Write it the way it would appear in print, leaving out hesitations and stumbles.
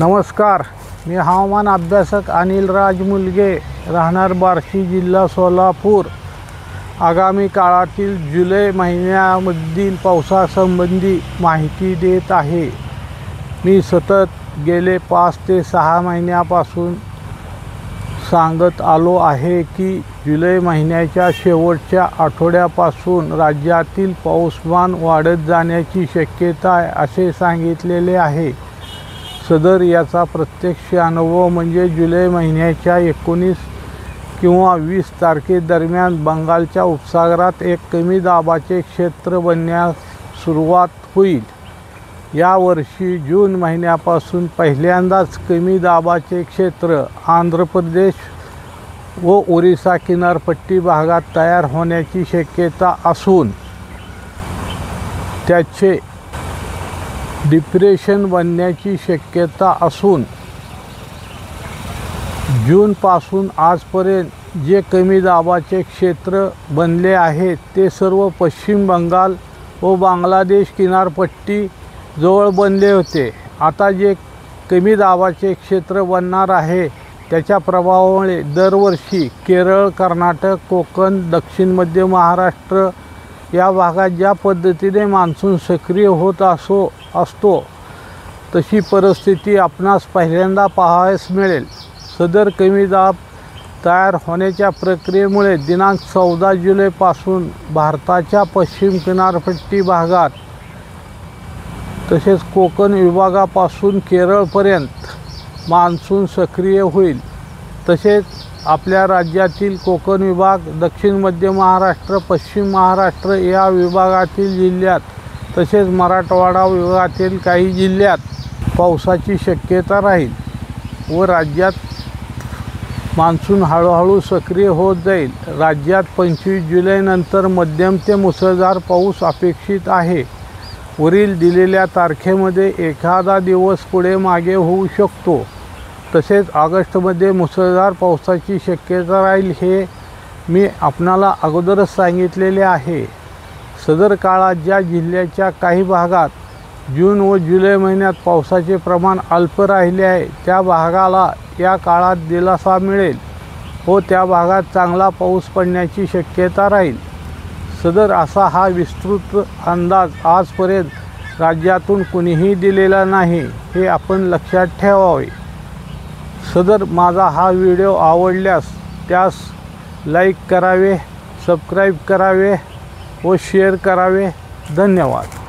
नमस्कार, मी हवामान अभ्यासक अनिल राज मुलगे, राहणार बार्शी, जिल्हा सोलापूर. आगामी काळातील जुलै महिन्यामधील पावसासंबंधी माहिती देत आहे. मी सतत गेले 5 ते 6 महिन्यापासून सांगत आलो आहे की जुलै महिन्याच्या शेवटच्या आठवड्यापासून राज्यातील पाऊसमान वाढत जाण्याची शक्यता आहे असे सांगितलेले आहे. सदर याचा प्रत्यक्ष अनुभव म्हणजे जुलै महिन्याच्या 19 किंवा 20 तारखेदरम्यान बंगालच्या उपसागरात एक कमी दाबाचे क्षेत्र बनण्यास सुरुवात होईल. यावर्षी जून महिन्यापासून पहिल्यांदाच कमी दाबाचे क्षेत्र आंध्र प्रदेश व ओरिसा किनारपट्टी भागात तयार होण्याची शक्यता असून त्याचे डिप्रेशन बनण्याची शक्यता असून जूनपासून आजपर्यंत जे कमी दाबाचे क्षेत्र बनले आहेत ते सर्व पश्चिम बंगाल व बांगलादेश किनारपट्टी जवळ बनले होते. आता जे कमी दाबाचे क्षेत्र बनणार आहे त्याच्या प्रभावामुळे दरवर्षी केरळ, कर्नाटक, कोकण, दक्षिण मध्य महाराष्ट्र या भागात ज्या पद्धतीने मान्सून सक्रिय होत असतो तशी परिस्थिती आपणास पहिल्यांदा पाहावयास मिळेल. सदर कमी दाब तयार होण्याच्या प्रक्रियेमुळे दिनांक 14 जुलैपासून भारताच्या पश्चिम किनारपट्टी भागात तसेच कोकण विभागापासून केरळपर्यंत मान्सून सक्रिय होईल. तसेच आपल्या राज्यातील कोकण विभाग, दक्षिण मध्य महाराष्ट्र, पश्चिम महाराष्ट्र या विभागातील जिल्ह्यात तसेच मराठवाडा विभागातील काही जिल्ह्यात पावसाची शक्यता राहील व राज्यात मान्सून हळूहळू सक्रिय होत जाईल. राज्यात 25 जुलैनंतर मध्यम ते मुसळधार पाऊस अपेक्षित आहे. वरील दिलेल्या तारखेमध्ये एखादा दिवस पुढे मागे होऊ शकतो. तसेच ऑगस्टमध्ये मुसळधार पावसाची शक्यता राहील हे मी आपणाला अगोदरच सांगितलेले आहे. सदर काळात ज्या जिल्ह्याच्या काही भागात जून व जुलै महिन्यात पावसाचे प्रमाण अल्प राहिले आहे त्या भागाला या काळात दिलासा मिळेल व त्या भागात चांगला पाऊस पडण्याची शक्यता राहील. सदर असा हा विस्तृत अंदाज आजपर्यंत राज्यातून कुणीही दिलेला नाही हे आपण लक्षात ठेवावे. सदर माझा हा व्हिडिओ आवडल्यास त्यास लाईक करावे, सबस्क्राईब करावे व शेअर करावे. धन्यवाद.